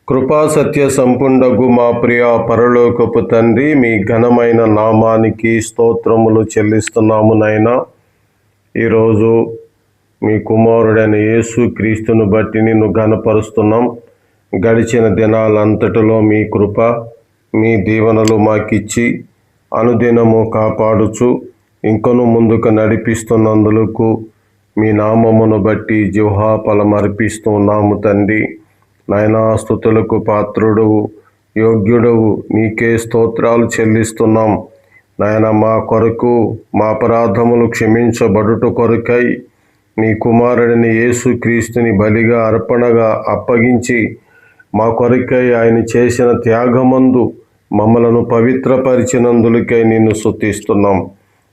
కృపా సత్య సంపూర్ణగు మా ప్రియ పరలోకపు తండ్రి, మీ ఘనమైన నామానికి స్తోత్రములు చెల్లిస్తున్నాము నైనా. ఈరోజు మీ కుమారుడైన యేసు క్రీస్తును బట్టి నిన్ను ఘనపరుస్తున్నాం. గడిచిన దినాలంతటిలో మీ కృప, మీ దీవెనలు మాకిచ్చి అనుదినము కాపాడుచు ఇంకను ముందుకు నడిపిస్తున్నందులకు మీ నామమును బట్టి జిహ్వాఫలం అర్పిస్తున్నాము తండ్రి. నాయనా, స్తుతులకు పాత్రుడవు, యోగ్యుడవు, నీకే స్తోత్రాలు చెల్లిస్తున్నాం. నాయన, మా కొరకు మా అపరాధములు క్షమించబడుట కొరకై నీ కుమారుడిని యేసుక్రీస్తుని బలిగా అర్పణగా అప్పగించి మా కొరకై ఆయన చేసిన త్యాగమందు మమ్మలను పవిత్రపరిచినందులకై నిన్ను స్తుతిస్తున్నాం.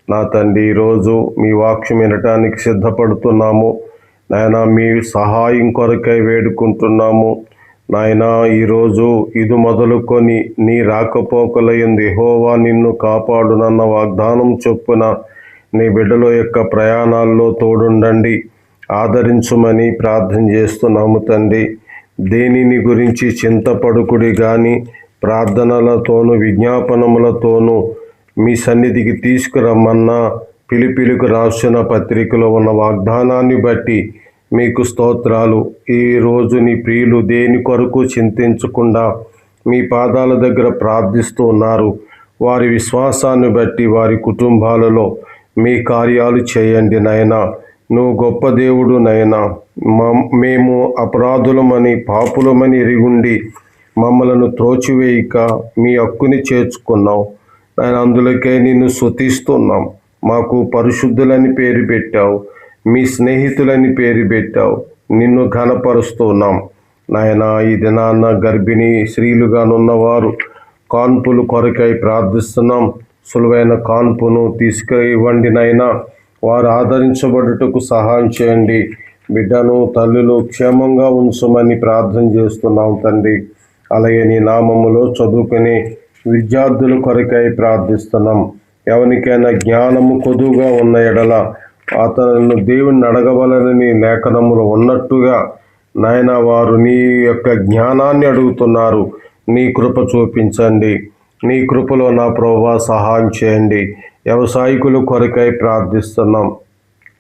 నా తండ్రి, ఈరోజు మీ వాక్యం వినటానికి సిద్ధపడుతున్నాము. నాయన, మీ సహాయం కొరకై వేడుకుంటున్నాము. నాయన, ఈరోజు ఇది మొదలుకొని నీ రాకపోకలయందు యెహోవా నిన్ను కాపాడునన్న వాగ్దానం చొప్పున నీ బిడ్డల యొక్క ప్రయాణాల్లో తోడుండండి, ఆదరించుమని ప్రార్థన చేస్తున్నాము తండ్రి. దేనిని గురించి చింతపడుకుడి కానీ ప్రార్థనలతోనూ విజ్ఞాపనములతోనూ మీ సన్నిధికి తీసుకురమ్మన్న పిలిపిలకు రాసిన పత్రికలో ఉన్న వాగ్దానాన్ని బట్టి మీకు స్తోత్రాలు. ఈరోజు నీ ప్రియులు దేని కొరకు చింతించకుండా మీ పాదాల దగ్గర ప్రార్థిస్తూ ఉన్నారు. వారి విశ్వాసాన్ని బట్టి వారి కుటుంబాలలో మీ కార్యాలు చేయండి నాయనా. నువ్వు గొప్ప దేవుడు నాయనా. మేము అపరాధులమని పాపులమని ఎరిగుండి మమ్మలను త్రోచివేయక మీ హక్కుని చేర్చుకున్నావు నాయన. అందులకే నిన్ను స్తుతిస్తున్నాం. మాకు పరిశుద్ధులని పేరు పెట్టావు, మీ స్నేహితులని పేరు పెట్టావు. నిన్ను ఘనపరుస్తున్నాం నాయన. ఈ దినాన్న గర్భిణీ స్త్రీలుగానున్నవారు కాన్పులు కొరకై ప్రార్థిస్తున్నాం. సులువైన కాన్పును తీసుకుఇవ్వండి నాయన. వారు ఆదరించబడుటకు సహాయం చేయండి. బిడ్డను తల్లులు క్షేమంగా ఉంచమని ప్రార్థన చేస్తున్నాం తండ్రి. అలాగే నీ నామములో చదువుకునే విద్యార్థుల కొరకై ప్రార్థిస్తున్నాం. ఎవరికైనా జ్ఞానము కొదువుగా ఉన్న ఎడల అతను దేవుని అడగవలనని లేఖనములు ఉన్నట్టుగా నాయన వారు నీ యొక్క జ్ఞానాన్ని అడుగుతున్నారు. నీ కృప చూపించండి. నీ కృపలో నా ప్రభువా సహాయం చేయండి. వ్యవసాయకుల కొరకై ప్రార్థిస్తున్నాం.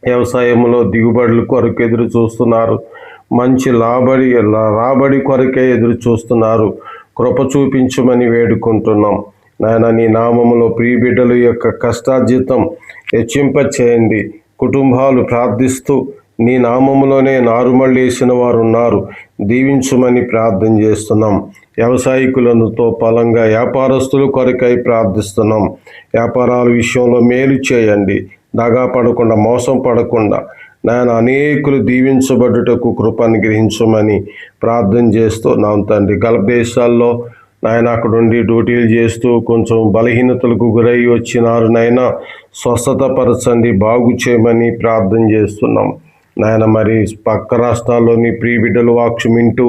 వ్యవసాయంలో దిగుబడుల కొరకు ఎదురు చూస్తున్నారు. మంచి రాబడి కొరకే ఎదురు చూస్తున్నారు. కృప చూపించమని వేడుకుంటున్నాం నాయన. నీ నామములో ప్రియ బిడ్డల యొక్క కష్టార్జితం హెచ్చింప చేయండి. కుటుంబాలు ప్రార్థిస్తూ నీ నామములోనే నారుమళ్ళేసిన వారు ఉన్నారు. దీవించమని ప్రార్థన చేస్తున్నాం. వ్యవసాయకులతో ఫలంగా వ్యాపారస్తుల కొరకై ప్రార్థిస్తున్నాం. వ్యాపారాల విషయంలో మేలు చేయండి. దగా పడకుండా, మోసం పడకుండా నాయన అనేకులు దీవించబడుటకు కృప అనుగ్రహించమని ప్రార్థన చేస్తున్నాం తండ్రి. గల్ఫ్ దేశాల్లో నాయన అక్కడుండి డ్యూటీలు చేస్తూ కొంచెం బలహీనతలకు గురై వచ్చినారు నాయన. స్వస్థత పరచండి, బాగు చేయమని ప్రార్థన చేస్తున్నాం నాయన. మరి పక్క రాష్ట్రాల్లోని ప్రియ బిడ్డలు వాక్యం వింటూ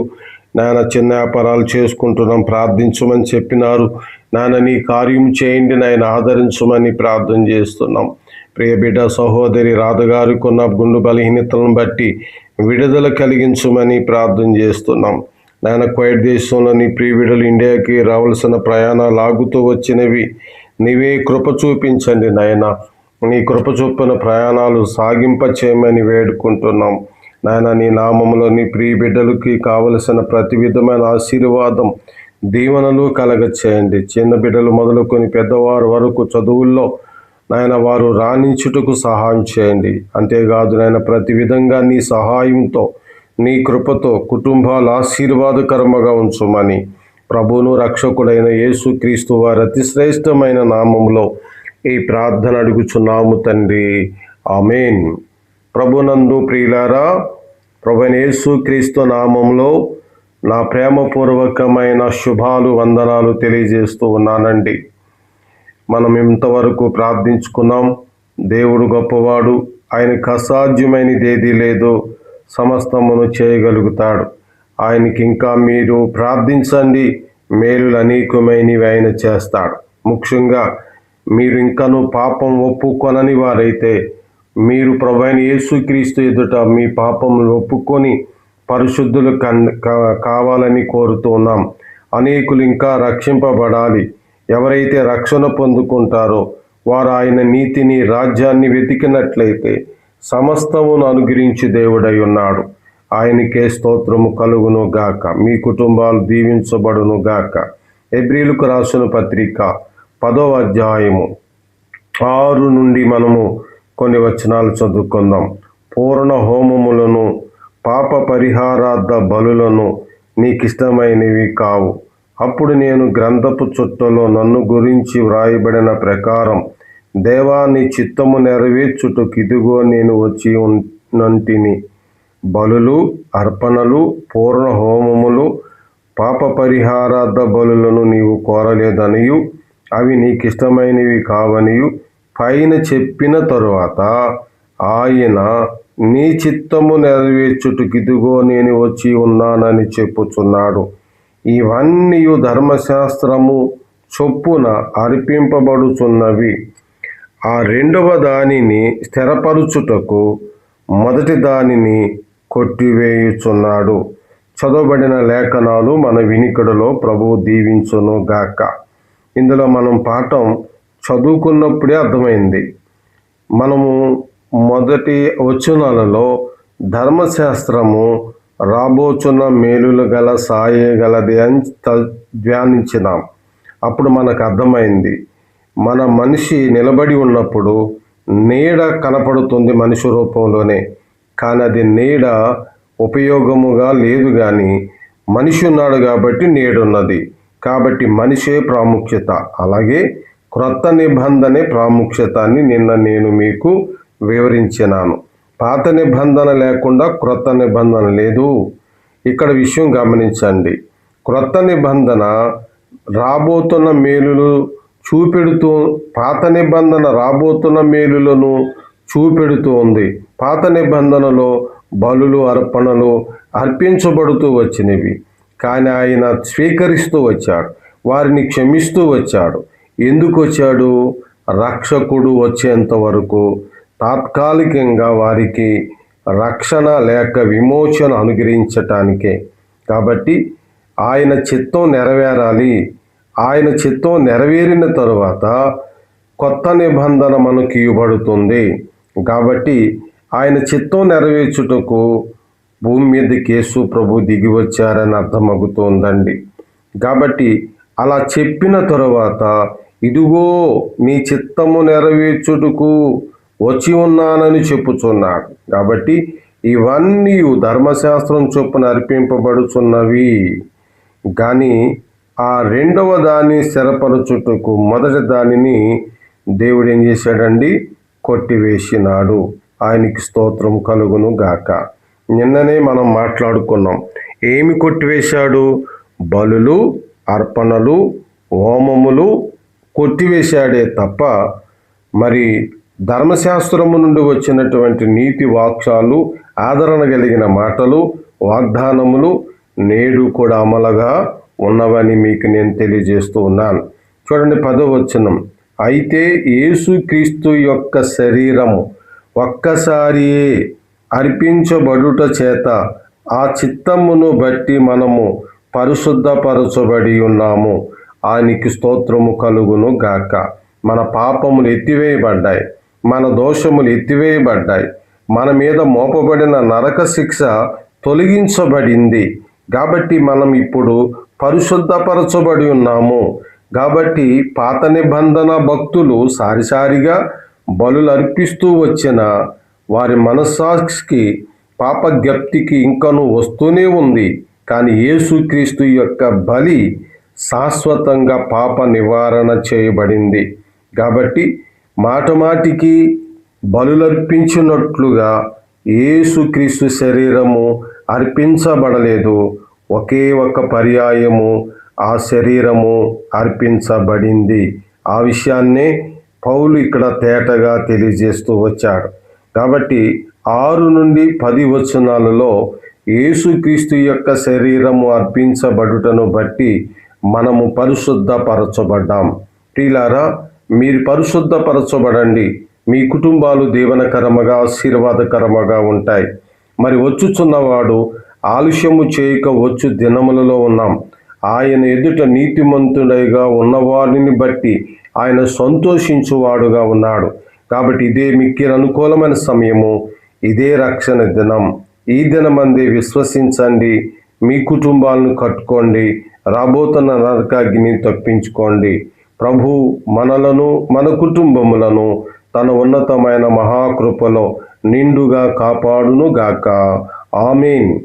నాయన చిన్న వ్యాపారాలు చేసుకుంటున్నాం, ప్రార్థించమని చెప్పినారు నాయన. నీ కార్యం చేయండి నాయన, ఆదరించమని ప్రార్థన చేస్తున్నాం. ప్రియ బిడ్డ సహోదరి రాధగారికి ఉన్న గుండు బలహీనతలను బట్టి విడుదల కలిగించమని ప్రార్థన చేస్తున్నాం నాయన. కువైట్ దేశంలోని ప్రియ బిడ్డలు ఇండియాకి రావాల్సిన ప్రయాణాలు ఆగుతూ వచ్చినవి. నీవే కృప చూపించండి నాయన. నీ కృప చొప్పున ప్రయాణాలు సాగింప చేయమని వేడుకుంటున్నాం నాయన. నీ నామములో నీ ప్రియ బిడ్డలకి కావలసిన ప్రతి విధమైన ఆశీర్వాదం, దీవెనలు కలగ చేయండి. చిన్న బిడ్డలు మొదలుకొని పెద్దవారు వరకు చదువుల్లో నాయన వారు రాణించుటకు సహాయం చేయండి. అంతేకాదు నాయన, ప్రతి విధంగా నీ సహాయంతో నీ కృపతో కుటుంబాలు ఆశీర్వాదకరముగా ఉంచమని ప్రభువును రక్షకుడైన యేసుక్రీస్తు వారి అతి శ్రేష్టమైన నామములో ఈ ప్రార్థన అడుగుచున్నాము తండ్రి. ఆమేన్. ప్రభునందు ప్రియులారా, ప్రభువైన యేసుక్రీస్తు నామములో నా ప్రేమపూర్వకమైన శుభాలు, వందనాలు తెలియజేస్తూ ఉన్నానండి. మనం ఇంతవరకు ప్రార్థించుకున్నాం. దేవుడు గొప్పవాడు, ఆయనకు అసాధ్యమైనది ఏదీ లేదు, సమస్తమును చేయగలుగుతాడు. ఆయనకి ఇంకా మీరు ప్రార్థించండి, మేలులు అనేకమైనవి ఆయన చేస్తాడు. ముఖ్యంగా మీరు ఇంకనూ పాపం ఒప్పుకొనని వారైతే మీరు ప్రభువైన యేసుక్రీస్తు ఎదుట మీ పాపములు ఒప్పుకొని పరిశుద్ధులు కావాలని కోరుతున్నాం. అనేకులు ఇంకా రక్షింపబడాలి. ఎవరైతే రక్షణ పొందుకుంటారో వారు ఆయన నీతిని, రాజ్యాన్ని వెతికినట్లయితే సమస్తమును అనుగ్రహించి దేవుడై ఉన్నాడు. ఆయనకే స్తోత్రము కలుగును గాక. మీ కుటుంబాలు దీవించబడును గాక. హెబ్రీయులకు రాసిన పత్రిక 10వ అధ్యాయము 6 నుండి మనము కొన్ని వచనాలు చదువుకుందాం. పూర్ణ హోమములను, పాప పరిహారార్థ బలులను నీకిష్టమైనవి కావు. అప్పుడు నేను గ్రంథపు చుట్టలో నన్ను గురించి వ్రాయబడిన ప్రకారం, దేవా, నీ చిత్తము నెరవేర్చుటకు ఇదిగో నేను వచ్చి ఉన్నంటిని. బలులు, అర్పణలు, పూర్ణ హోమములు, పాప పరిహారార్థ బలులను నీవు కోరలేదనియు అవి నీకిష్టమైనవి కావనియు పైన చెప్పిన తరువాత ఆయన, నీ చిత్తము నెరవేర్చుటకు ఇదిగో నేను వచ్చి ఉన్నానని చెప్పుచున్నాడు. ఇవన్నీ ధర్మశాస్త్రము చొప్పున అర్పింపబడుచున్నవి. ఆ రెండవ దానిని స్థిరపరుచుటకు మొదటి దానిని కొట్టివేయుచున్నాడు. చదవబడిన లేఖనాలు మన వినికిడిలో ప్రభువు దీవించును గాక. ఇందులో మనం పాఠం చదువుకున్నప్పుడే అర్థమైంది. మనము మొదటి వచనాలలో ధర్మశాస్త్రము రాబోచున్న మేలులు గల సాయగలది అని ధ్యానించినాం. అప్పుడు మనకు అర్థమైంది, మన మనిషి నిలబడి ఉన్నప్పుడు నీడ కనపడుతుంది మనిషి రూపంలోనే, కానీ అది నీడ ఉపయోగముగా లేదు. కానీ మనిషి ఉన్నాడు కాబట్టి నీడున్నది. కాబట్టి మనిషే ప్రాముఖ్యత. అలాగే క్రొత్త నిబంధనే ప్రాముఖ్యతాన్ని నిన్న నేను మీకు వివరించినాను. పాత నిబంధన లేకుండా క్రొత్త నిబంధన లేదు. ఇక్కడ విషయం గమనించండి. క్రొత్త నిబంధన రాబోతున్న మేలులు చూపెడుతూ, పాత నిబంధన రాబోతున్న మేలులను చూపెడుతూ ఉంది. పాత నిబంధనలో బలులు, అర్పణలు అర్పించబడుతూ వచ్చినవి, కానీ ఆయన స్వీకరిస్తూ వచ్చాడు, వారిని క్షమిస్తూ వచ్చాడు. ఎందుకు వచ్చాడు? రక్షకుడు వచ్చేంత వరకు తాత్కాలికంగా వారికి రక్షణ లేక విమోచన అనుగ్రహించటానికే. కాబట్టి ఆయన చిత్తం నెరవేరాలి. ఆయన చిత్తం నెరవేరిన తరువాత కొత్త నిబంధన మనకు ఇవ్వబడుతుంది. కాబట్టి ఆయన చిత్తం నెరవేర్చుటకు భూమి మీదకి యేసు ప్రభు దిగి వచ్చారని అర్థమవుతోందండి. కాబట్టి అలా చెప్పిన తరువాత, ఇదిగో నీ చిత్తము నెరవేర్చుటకు వచ్చి ఉన్నానని చెప్పుచున్నాడు. కాబట్టి ఇవన్నీ ధర్మశాస్త్రం చొప్పున అర్పింపబడుచున్నవి. కానీ ఆ రెండవ దాన్ని స్థిరపరచుటకు మొదటి దానిని దేవుడు ఏం చేశాడండి? కొట్టివేసినాడు. ఆయనకి స్తోత్రం కలుగును గాక. నిన్ననే మనం మాట్లాడుకున్నాం. ఏమి కొట్టివేశాడు? బలులు, అర్పణలు, హోమములు కొట్టివేశాడే తప్ప మరి ధర్మశాస్త్రము నుండి వచ్చినటువంటి నీతి వాక్యాలు, ఆదరణ కలిగిన మాటలు, వాగ్దానములు నేడు కూడా అమలుగా ఉన్నవని మీకు నేను తెలియజేస్తూ ఉన్నాను. చూడండి 10వ వచనం. అయితే యేసుక్రీస్తు యొక్క శరీరము ఒక్కసారియే అర్పించబడుట చేత ఆ చిత్తమును బట్టి మనము పరిశుద్ధపరచబడి ఉన్నాము. ఆయనకి స్తోత్రము కలుగును గాక. మన పాపములు ఎత్తివేయబడ్డాయి, మన దోషములు ఎత్తివేయబడ్డాయి, మన మీద మోపబడిన నరక శిక్ష తొలగించబడింది. కాబట్టి మనం ఇప్పుడు పరిశుద్ధపరచబడి ఉన్నాము. కాబట్టి పాత నిబంధన భక్తులు సారిసారిగా బలులు అర్పిస్తూ వచ్చిన వారి మనస్సాక్షికి పాప జ్ఞప్తికి ఇంకనూ వస్తూనే ఉంది. కానీ యేసుక్రీస్తు యొక్క బలి శాశ్వతంగా పాప నివారణ చేయబడింది. కాబట్టి మాటికి బలులర్పించినట్లుగా యేసుక్రీస్తు శరీరము అర్పించబడలేదు. ఒకే ఒక పర్యాయము ఆ శరీరము అర్పించబడింది. ఆ విషయాన్నే పౌలు ఇక్కడ తేటగా తెలియజేస్తూ వచ్చాడు. కాబట్టి 6 నుండి 10 వచనాలలో యేసుక్రీస్తు యొక్క శరీరము అర్పించబడుటను బట్టి మనము పరిశుద్ధపరచబడ్డాం. ప్రియులారా, మీరు పరిశుద్ధపరచబడండి. మీ కుటుంబాలు దీవెనకరముగా, ఆశీర్వాదకరముగా ఉంటాయి. మరి వచ్చుచున్నవాడు ఆలస్యము చేయక వచ్చు దినములలో ఉన్నాం. ఆయన ఎదుట నీతిమంతుడిగా ఉన్నవారిని బట్టి ఆయన సంతోషించువాడుగా ఉన్నాడు. కాబట్టి ఇదే మిక్కిలి అనుకూలమైన సమయము, ఇదే రక్షణ దినం. ఈ దినమందే విశ్వసించండి, మీ కుటుంబాలను కట్టుకోండి, రాబోతున్న నరకాగ్ని తప్పించుకోండి. ప్రభు మనలను, మన కుటుంబములను తన ఉన్నతమైన మహాకృపలో నిండుగా కాపాడునుగాక. ఆమేన్.